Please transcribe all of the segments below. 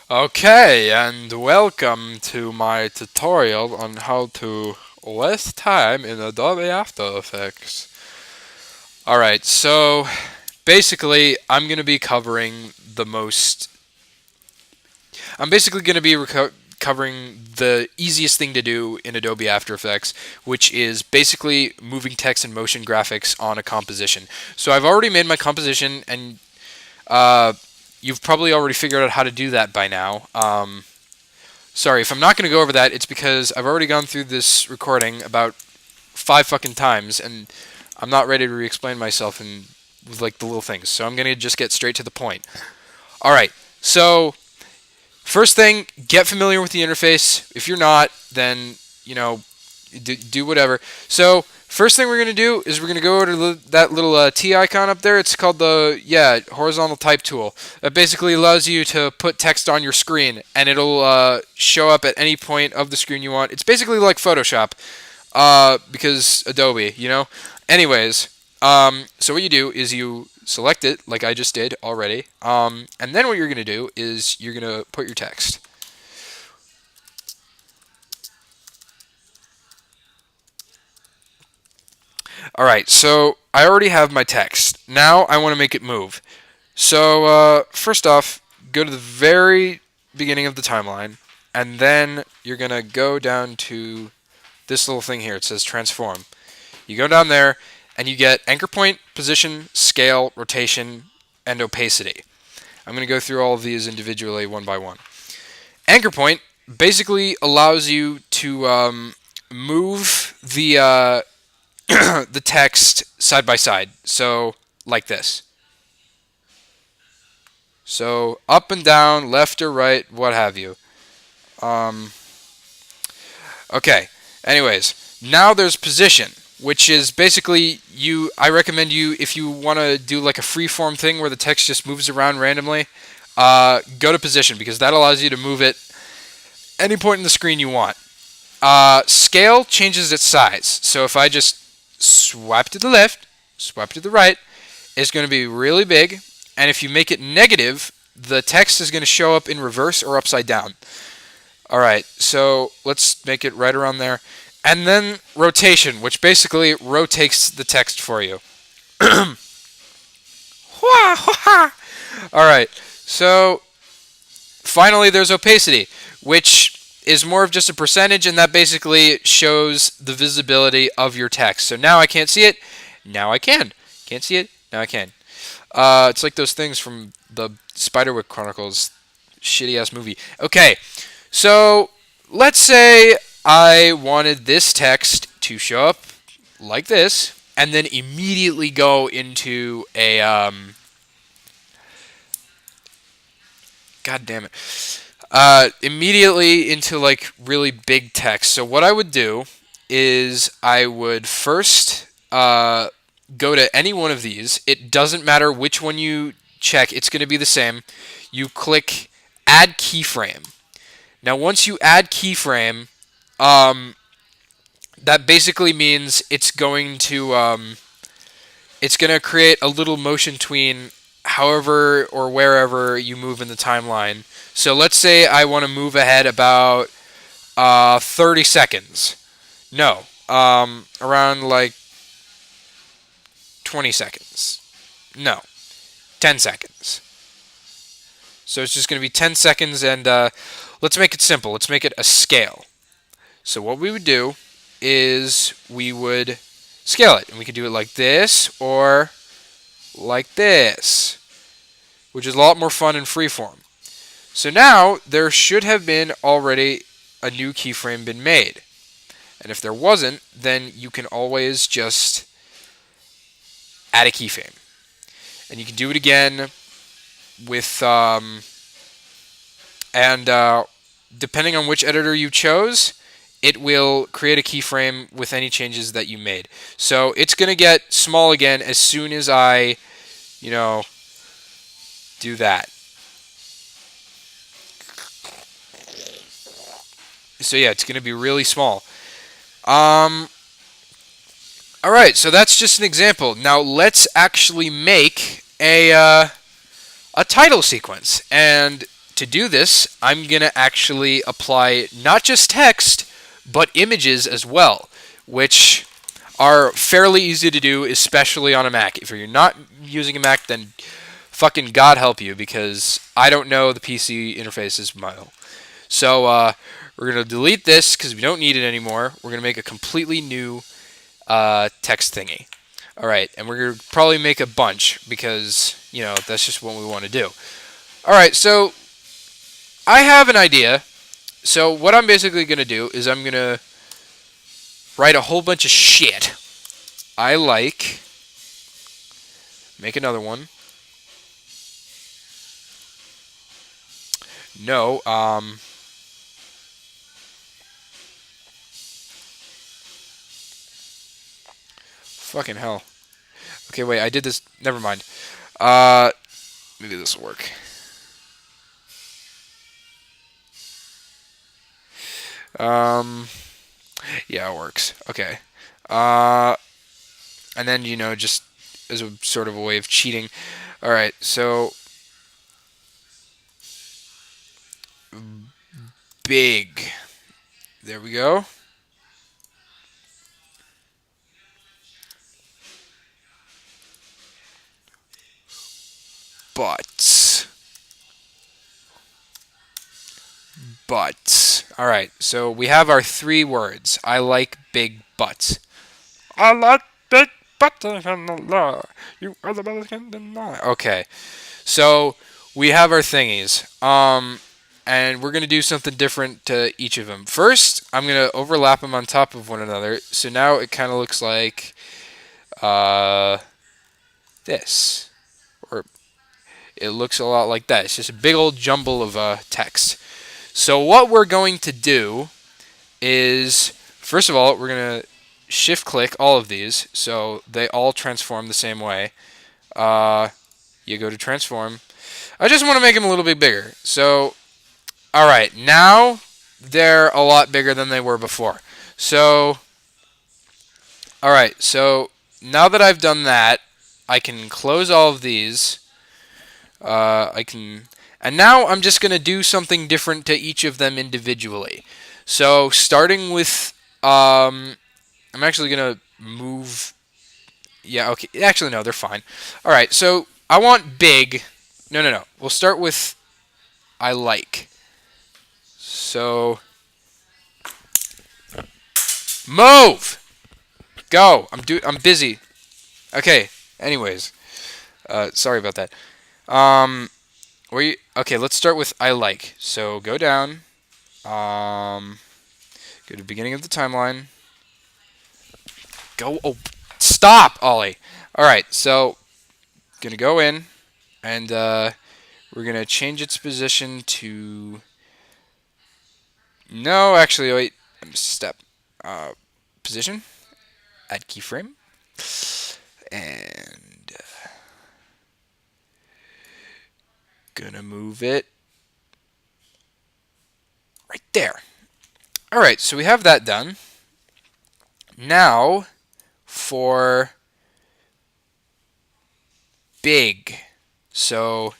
Okay, and welcome to my tutorial on how to waste time in Adobe After Effects. Alright, so basically, I'm basically going to be covering the easiest thing to do in Adobe After Effects, which is basically moving text and motion graphics on a composition. So I've already made my composition, and uh, you've probably already figured out how to do that by now. Sorry, if I'm not going to go over that, it's because I've already gone through this recording about 5 fucking times, and I'm not ready to re-explain myself and with like the little things. So I'm going to just get straight to the point. All right. So first thing, get familiar with the interface. If you're not, then do whatever. So first thing we're going to do is we're going to go over to that little T icon up there. It's called the horizontal type tool. That basically allows you to put text on your screen, and it'll show up at any point of the screen you want. It's basically like Photoshop, because Adobe, you know. Anyways, so what you do is you select it like I just did already, and then what you're going to do is you're going to put your text. Alright, so I already have my text. Now I want to make it move. So, first off, go to the very beginning of the timeline, and then you're going to go down to this little thing here. It says transform. You go down there, and you get anchor point, position, scale, rotation, and opacity. I'm going to go through all of these individually one by one. Anchor point basically allows you to move the text side by side. So, like this. So, up and down, left or right, what have you. Um, okay. Anyways, now there's position, which is basically I recommend you, if you want to do like a freeform thing where the text just moves around randomly, go to position because that allows you to move it any point in the screen you want. Scale changes its size. So if I just swipe to the left, swipe to the right, it's going to be really big. And if you make it negative, the text is going to show up in reverse or upside down. Alright, so let's make it right around there. And then rotation, which basically rotates the text for you. Alright, so finally there's opacity, which is more of just a percentage, and that basically shows the visibility of your text. So now I can't see it, now I can. Can't see it, now I can. It's like those things from the Spiderwick Chronicles shitty ass movie. Okay, so let's say I wanted this text to show up like this, and then immediately go into a God damn it. Immediately into like really big text. So what I would do is I would first go to any one of these. It doesn't matter which one you check, it's going to be the same. You click Add Keyframe. Now, once you add keyframe, that basically means it's going to create a little motion tween however or wherever you move in the timeline. So let's say I want to move ahead about 30 seconds. No, around like 20 seconds. No, 10 seconds. So it's just going to be 10 seconds, and let's make it simple. Let's make it a scale. So what we would do is we would scale it, and we could do it like this or like this, which is a lot more fun in freeform. So now there should have been already a new keyframe been made. And if there wasn't, then you can always just add a keyframe. And you can do it again with, depending on which editor you chose, it will create a keyframe with any changes that you made. So it's going to get small again as soon as I, do that. So yeah, it's going to be really small. All right, so that's just an example. Now let's actually make a title sequence. And to do this, I'm going to actually apply not just text, but images as well, which are fairly easy to do, especially on a Mac. If you're not using a Mac, then fucking God help you, because I don't know the PC interface as well. So we're going to delete this because we don't need it anymore. We're going to make a completely new text thingy. All right, and we're going to probably make a bunch because, that's just what we want to do. All right, so I have an idea. So what I'm basically going to do is I'm going to write a whole bunch of shit. I like. Make another one. No, fucking hell. Okay, wait, I did this. Never mind. Maybe this will work. Yeah, it works. Okay. And then, just as a sort of a way of cheating. All right, so big. There we go. Butts. Butts. All right, so we have our 3 words. I like big butts. I like big butts. You are the best can deny. Okay, so we have our thingies. And we're going to do something different to each of them. First, I'm going to overlap them on top of one another. So now it kind of looks like this. Or it looks a lot like that. It's just a big old jumble of text. So what we're going to do is, first of all, we're going to shift click all of these so they all transform the same way. You go to transform. I just want to make them a little bit bigger. So, all right, now they're a lot bigger than they were before. So, all right, so now that I've done that, I can close all of these. And now I'm just going to do something different to each of them individually. So starting with, I'm actually going to move, yeah, okay, actually no, they're fine. Alright, so I want big, no, we'll start with I like. So, move! Go! I'm busy. Okay, anyways, sorry about that. Okay, let's start with I like. So go down. Go to the beginning of the timeline. Go. Oh, stop, Ollie. All right, so gonna go in, and we're gonna change its position to. No, actually, wait. Step. Position. Add keyframe. And gonna move it right there. All right, so we have that done. Now for big. So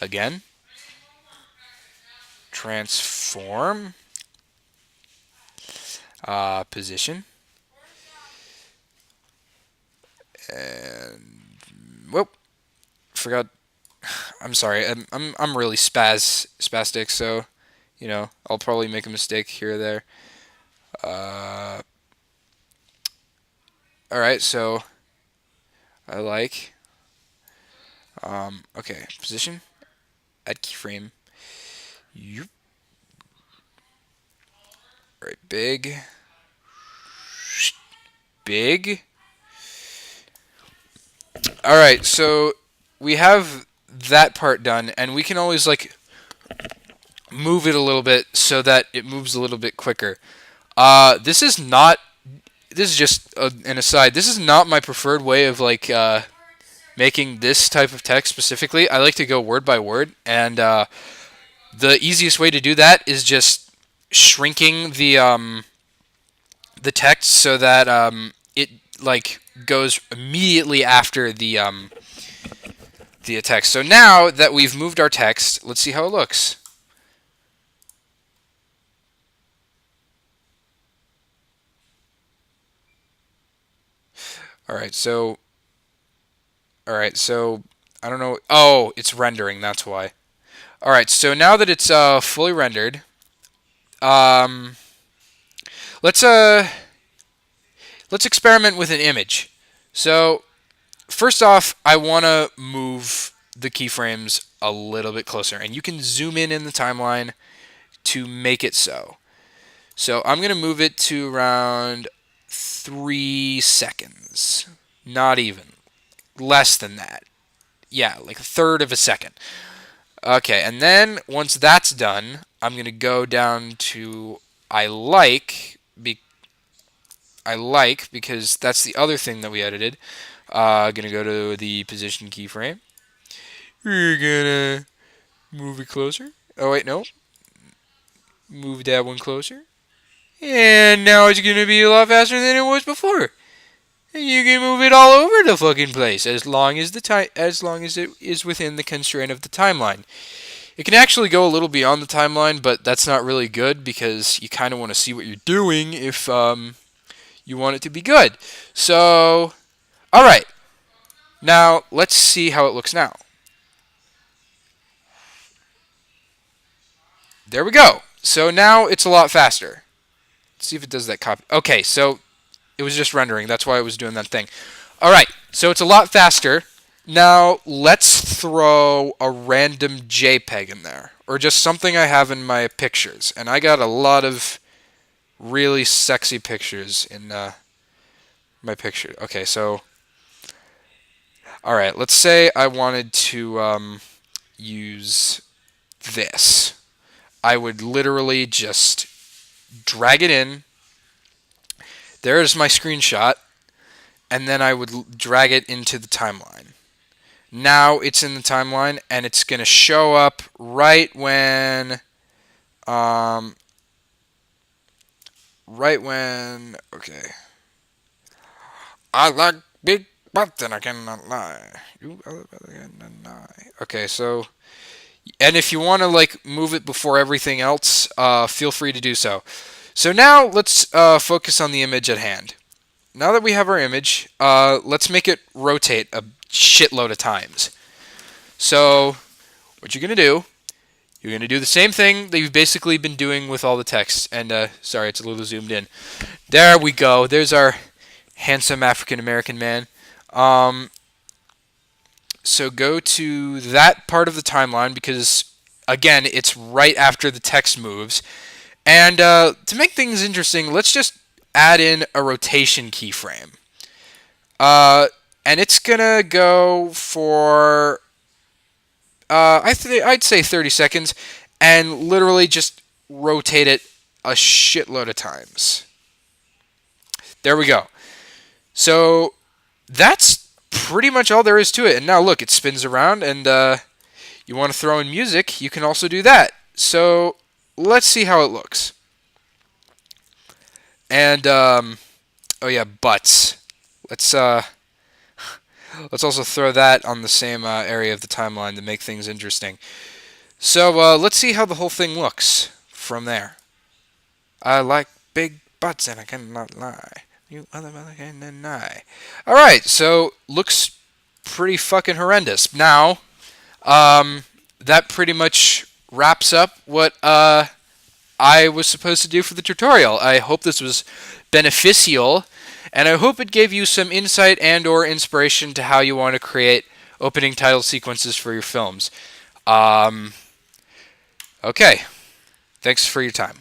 again, transform, position, and whoop, forgot. I'm sorry. I'm really spastic, so I'll probably make a mistake here or there. All right, so I like. Okay, position, add keyframe. All right, big. All right, so we have that part done, and we can always move it a little bit so that it moves a little bit quicker. This is just an aside. This is not my preferred way of making this type of text specifically. I like to go word by word, and the easiest way to do that is just shrinking the text so that it goes immediately after the text. So now that we've moved our text, let's see how it looks. All right, so I don't know. Oh, it's rendering. That's why. All right, so now that it's fully rendered, um, let's uh let's experiment with an image. So first off, I want to move the keyframes a little bit closer, and you can zoom in the timeline to make it so. So I'm going to move it to around 3 seconds. Not even. Less than that. Yeah, like a third of a second. Okay, and then once that's done, I'm going to go down to I like, be, I like because that's the other thing that we edited. Going to go to the position keyframe. We're going to move it closer. Oh, wait, no. Move that one closer. And now it's going to be a lot faster than it was before. And you can move it all over the fucking place as long as it is within the constraint of the timeline. It can actually go a little beyond the timeline, but that's not really good because you kind of want to see what you're doing if you want it to be good. So, all right. Now, let's see how it looks now. There we go. So now it's a lot faster. Let's see if it does that copy. Okay, so it was just rendering. That's why it was doing that thing. All right, so it's a lot faster. Now let's throw a random JPEG in there, or just something I have in my pictures. And I got a lot of really sexy pictures in my picture. Okay, so all right, let's say I wanted to use this. I would literally just drag it in. There's my screenshot, and then I would drag it into the timeline. Now it's in the timeline, and it's going to show up right when, okay. I like big butts and I cannot lie. You cannot lie. Okay, so, and if you want to like move it before everything else, feel free to do so. So now let's focus on the image at hand. Now that we have our image, let's make it rotate a shitload of times. So what you're going to do, you're going to do the same thing that you've basically been doing with all the text. And sorry, it's a little zoomed in. There we go. There's our handsome African-American man. So go to that part of the timeline because, again, it's right after the text moves. And to make things interesting, let's just add in a rotation keyframe. And it's going to go for, I'd say 30 seconds, and literally just rotate it a shitload of times. There we go. So that's pretty much all there is to it. And now look, it spins around, and you want to throw in music, you can also do that. So let's see how it looks. And oh yeah, butts. Let's also throw that on the same area of the timeline to make things interesting. So let's see how the whole thing looks from there. I like big butts and I cannot lie. You other mother can deny. All right, so looks pretty fucking horrendous. Now, that pretty much wraps up what I was supposed to do for the tutorial. I hope this was beneficial, and I hope it gave you some insight and or inspiration to how you want to create opening title sequences for your films. Okay, thanks for your time.